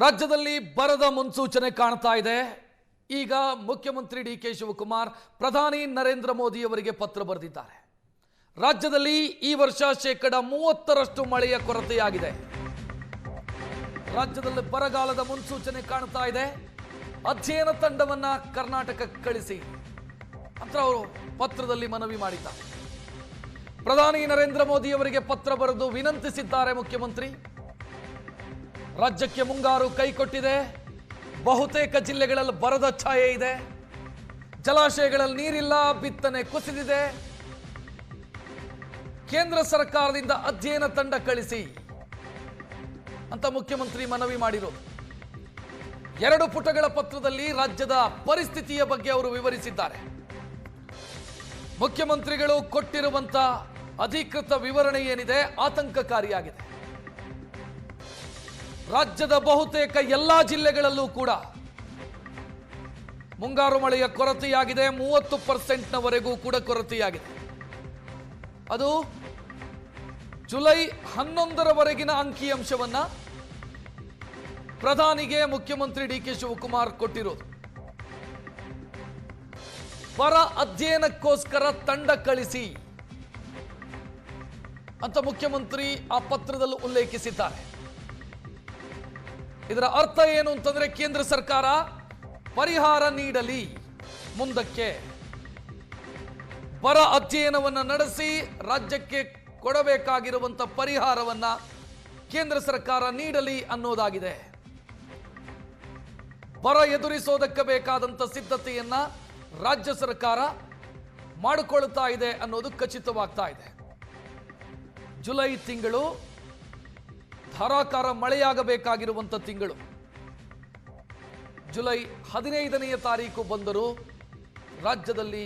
ರಾಜ್ಯದಲ್ಲಿ ಬರದ ಮುನ್ಸೂಚನೆ ಕಾಣ್ತಾ ಇದೆ. ಈಗ ಮುಖ್ಯಮಂತ್ರಿ ಡಿ.ಕೆ. ಶಿವಕುಮಾರ್ ಪ್ರಧಾನಿ ನರೇಂದ್ರ ಮೋದಿ ಅವರಿಗೆ ಪತ್ರ ಬರೆದಿದ್ದಾರೆ. ರಾಜ್ಯದಲ್ಲಿ ಈ ವರ್ಷ 30% ಮಳೆಯ ಕೊರತೆಯಾಗಿದೆ. ರಾಜ್ಯದಲ್ಲಿ ಬರಗಾಲದ ಮುನ್ಸೂಚನೆ ಕಾಣ್ತಾ ಇದೆ. ಅಧ್ಯಯನ ತಂಡವನ್ನ ಕರ್ನಾಟಕಕ್ಕೆ ಕಳಿಸಿ ಅಂತ ಅವರು ಪತ್ರದಲ್ಲಿ ಮನವಿ ಮಾಡಿದ್ದಾರೆ. ಪ್ರಧಾನಿ ನರೇಂದ್ರ ಮೋದಿ ಅವರಿಗೆ ಪತ್ರ ಬರೆದು ವಿನಂತಿಸಿದ್ದಾರೆ ಮುಖ್ಯಮಂತ್ರಿ. ರಾಜ್ಯಕ್ಕೆ ಮುಂಗಾರು ಕೈಕೊಟ್ಟಿದೆ. ಬಹುತೇಕ ಜಿಲ್ಲೆಗಳಲ್ಲಿ ಬರದ ಛಾಯೆ ಇದೆ. ಜಲಾಶಯಗಳಲ್ಲಿ ನೀರಿಲ್ಲ, ಬಿತ್ತನೆ ಕುಸಿದಿದೆ. ಕೇಂದ್ರ ಸರ್ಕಾರದಿಂದ ಅಧ್ಯಯನ ತಂಡ ಕಳಿಸಿ ಅಂತ ಮುಖ್ಯಮಂತ್ರಿ ಮನವಿ ಮಾಡಿರೋದು. 2 ಪುಟಗಳ ಪತ್ರದಲ್ಲಿ ರಾಜ್ಯದ ಪರಿಸ್ಥಿತಿಯ ಬಗ್ಗೆ ಅವರು ವಿವರಿಸಿದ್ದಾರೆ. ಮುಖ್ಯಮಂತ್ರಿಗಳು ಕೊಟ್ಟಿರುವಂತ ಅಧಿಕೃತ ವಿವರಣೆ ಏನಿದೆ ಆತಂಕಕಾರಿಯಾಗಿದೆ. ರಾಜ್ಯದ ಬಹುತೇಕ ಎಲ್ಲಾ ಜಿಲ್ಲೆಗಳಲ್ಲೂ ಕೂಡ ಮುಂಗಾರು ಮಳೆಯ ಕೊರತೆಯಾಗಿದೆ. 30%ನವರೆಗೂ ಕೂಡ ಕೊರತೆಯಾಗಿದೆ. ಅದು ಜುಲೈ 11ರವರೆಗಿನ ಅಂಕಿಅಂಶವನ್ನ ಪ್ರಧಾನಿಗೆ ಮುಖ್ಯಮಂತ್ರಿ ಡಿ.ಕೆ. ಶಿವಕುಮಾರ್ ಕೊಟ್ಟಿರೋದು. ಬರ ಅಧ್ಯಯನಕ್ಕೋಸ್ಕರ ತಂಡ ಕಳಿಸಿ ಅಂತ ಮುಖ್ಯಮಂತ್ರಿ ಆ ಪತ್ರದಲ್ಲಿ ಉಲ್ಲೇಖಿಸಿದ್ದಾರೆ. ಇದರ ಅರ್ಥ ಏನು ಅಂತಂದ್ರೆ, ಕೇಂದ್ರ ಸರ್ಕಾರ ಪರಿಹಾರ ನೀಡಲಿ, ಮುಂದಕ್ಕೆ ಬರ ಅಧ್ಯಯನವನ್ನು ನಡೆಸಿ ರಾಜ್ಯಕ್ಕೆ ಕೊಡಬೇಕಾಗಿರುವಂತ ಪರಿಹಾರವನ್ನ ಕೇಂದ್ರ ಸರ್ಕಾರ ನೀಡಲಿ ಅನ್ನೋದಾಗಿದೆ. ಬರ ಎದುರಿಸೋದಕ್ಕೆ ಬೇಕಾದಂತ ಸಿದ್ಧತೆಯನ್ನ ರಾಜ್ಯ ಸರ್ಕಾರ ಮಾಡಿಕೊಳ್ತಾ ಇದೆ ಅನ್ನೋದು ಖಚಿತವಾಗ್ತಾ ಇದೆ. ಜುಲೈ ತಿಂಗಳು ಧಾರಾಕಾರ ಮಳೆಯಾಗಬೇಕಾಗಿರುವಂತ ತಿಂಗಳು. ಜುಲೈ 15ನೇ ತಾರೀಕು ಬಂದರೂ ರಾಜ್ಯದಲ್ಲಿ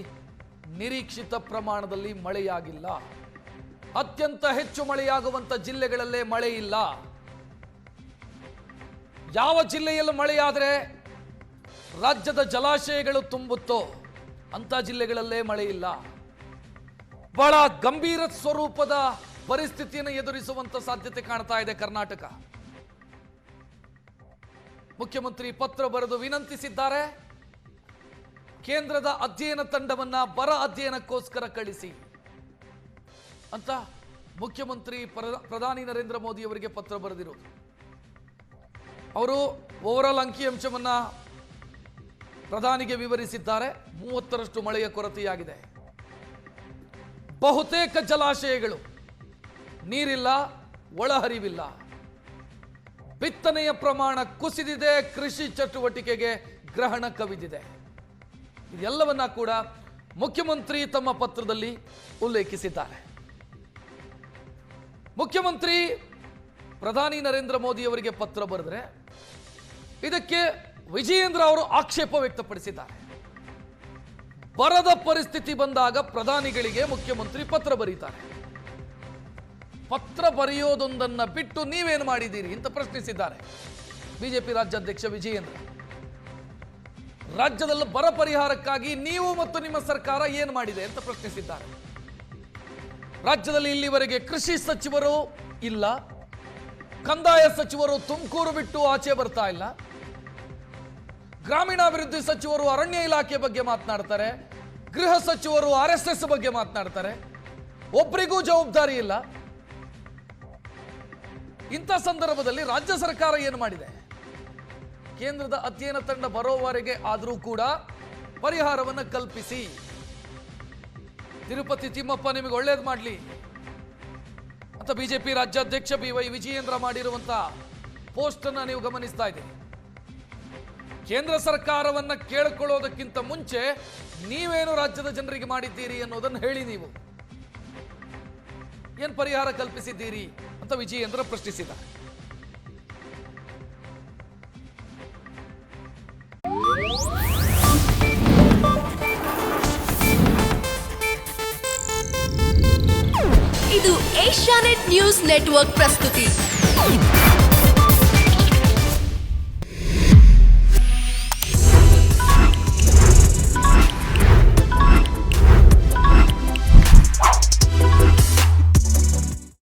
ನಿರೀಕ್ಷಿತ ಪ್ರಮಾಣದಲ್ಲಿ ಮಳೆಯಾಗಿಲ್ಲ. ಅತ್ಯಂತ ಹೆಚ್ಚು ಮಳೆಯಾಗುವಂತ ಜಿಲ್ಲೆಗಳಲ್ಲೇ ಮಳೆ ಇಲ್ಲ. ಯಾವ ಜಿಲ್ಲೆಯಲ್ಲಿ ಮಳೆಯಾದರೆ ರಾಜ್ಯದ ಜಲಾಶಯಗಳು ತುಂಬುತ್ತೋ ಅಂತ ಜಿಲ್ಲೆಗಳಲ್ಲೇ ಮಳೆ ಇಲ್ಲ. ಬಹಳ ಗಂಭೀರ ಸ್ವರೂಪದ ಪರಿಸ್ಥಿತಿಯನ್ನು ಎದುರಿಸುವಂತ ಸಾಧ್ಯತೆ ಕಾಣ್ತಾ ಇದೆ ಕರ್ನಾಟಕ. ಮುಖ್ಯಮಂತ್ರಿ ಪತ್ರ ಬರೆದು ವಿನಂತಿಸಿದ್ದಾರೆ. ಕೇಂದ್ರದ ಅಧ್ಯಯನ ತಂಡವನ್ನ ಬರ ಅಧ್ಯಯನಕ್ಕೋಸ್ಕರ ಕಳಿಸಿ ಅಂತ ಮುಖ್ಯಮಂತ್ರಿ ಪ್ರಧಾನಿ ನರೇಂದ್ರ ಮೋದಿ ಅವರಿಗೆ ಪತ್ರ ಬರೆದಿರೋದು. ಅವರು ಓವರಾಲ್ ಅಂಕಿಅಂಶವನ್ನ ಪ್ರಧಾನಿಗೆ ವಿವರಿಸಿದ್ದಾರೆ. 30ರಷ್ಟು ಮಳೆಯ ಕೊರತೆಯಾಗಿದೆ. ಬಹುತೇಕ ಜಲಾಶಯಗಳು ನೀರಿಲ್ಲ, ಒಳಹರಿವಿಲ್ಲ. ಬಿತ್ತನೆಯ ಪ್ರಮಾಣ ಕುಸಿದಿದೆ. ಕೃಷಿ ಚಟುವಟಿಕೆಗೆ ಗ್ರಹಣ ಕವಿದಿದೆ. ಇದೆಲ್ಲವನ್ನ ಕೂಡ ಮುಖ್ಯಮಂತ್ರಿ ತಮ್ಮ ಪತ್ರದಲ್ಲಿ ಉಲ್ಲೇಖಿಸಿದ್ದಾರೆ. ಮುಖ್ಯಮಂತ್ರಿ ಪ್ರಧಾನಿ ನರೇಂದ್ರ ಮೋದಿ ಅವರಿಗೆ ಪತ್ರ ಬರೆದರೆ ಇದಕ್ಕೆ ವಿಜಯೇಂದ್ರ ಅವರು ಆಕ್ಷೇಪ ವ್ಯಕ್ತಪಡಿಸಿದ್ದಾರೆ. ಬರದ ಪರಿಸ್ಥಿತಿ ಬಂದಾಗ ಪ್ರಧಾನಿಗಳಿಗೆ ಮುಖ್ಯಮಂತ್ರಿ ಪತ್ರ ಬರೀತಾರೆ. ಪತ್ರ ಬರೆಯೋದೊಂದನ್ನ ಬಿಟ್ಟು ನೀವೇನು ಮಾಡಿದ್ದೀರಿ ಅಂತ ಪ್ರಶ್ನಿಸಿದ್ದಾರೆ ಬಿಜೆಪಿ ರಾಜ್ಯಾಧ್ಯಕ್ಷ ವಿಜಯೇಂದ್ರ. ರಾಜ್ಯದಲ್ಲಿ ಬರ ಪರಿಹಾರಕ್ಕಾಗಿ ನೀವು ಮತ್ತು ನಿಮ್ಮ ಸರ್ಕಾರ ಏನು ಮಾಡಿದೆ ಅಂತ ಪ್ರಶ್ನಿಸಿದ್ದಾರೆ. ರಾಜ್ಯದಲ್ಲಿ ಇಲ್ಲಿವರೆಗೆ ಕೃಷಿ ಸಚಿವರು ಇಲ್ಲ, ಕಂದಾಯ ಸಚಿವರು ತುಮಕೂರು ಬಿಟ್ಟು ಆಚೆ ಬರ್ತಾ ಇಲ್ಲ, ಗ್ರಾಮೀಣಾಭಿವೃದ್ಧಿ ಸಚಿವರು ಅರಣ್ಯ ಇಲಾಖೆ ಬಗ್ಗೆ ಮಾತನಾಡ್ತಾರೆ, ಗೃಹ ಸಚಿವರು RSS ಬಗ್ಗೆ ಮಾತನಾಡ್ತಾರೆ. ಒಬ್ಬರಿಗೂ ಜವಾಬ್ದಾರಿ ಇಲ್ಲ. ಇಂಥ ಸಂದರ್ಭದಲ್ಲಿ ರಾಜ್ಯ ಸರ್ಕಾರ ಏನು ಮಾಡಿದೆ? ಕೇಂದ್ರದ ಅಧ್ಯಯನ ತಂಡ ಬರೋವರೆಗೆ ಆದರೂ ಕೂಡ ಪರಿಹಾರವನ್ನು ಕಲ್ಪಿಸಿ. ತಿರುಪತಿ ತಿಮ್ಮಪ್ಪ ನಿಮಗೆ ಒಳ್ಳೇದು ಮಾಡಲಿ ಅಂತ ಬಿಜೆಪಿ ರಾಜ್ಯಾಧ್ಯಕ್ಷ BY ವಿಜಯೇಂದ್ರ ಮಾಡಿರುವಂತ ಪೋಸ್ಟ್ ಅನ್ನ ನೀವು ಗಮನಿಸ್ತಾ ಇದ್ದೀರಿ. ಕೇಂದ್ರ ಸರ್ಕಾರವನ್ನ ಕೇಳಿಕೊಳ್ಳೋದಕ್ಕಿಂತ ಮುಂಚೆ ನೀವೇನು ರಾಜ್ಯದ ಜನರಿಗೆ ಮಾಡಿದ್ದೀರಿ ಅನ್ನೋದನ್ನು ಹೇಳಿ. ನೀವು ಏನು ಪರಿಹಾರ ಕಲ್ಪಿಸಿದ್ದೀರಿ ಅಂತ ವಿಜಯೇಂದ್ರ ಪ್ರಶ್ನಿಸಿದ್ದಾರೆ. ಇದು ಏಷ್ಯಾನೆಟ್ ನ್ಯೂಸ್ ನೆಟ್ವರ್ಕ್ ಪ್ರಸ್ತುತಿ.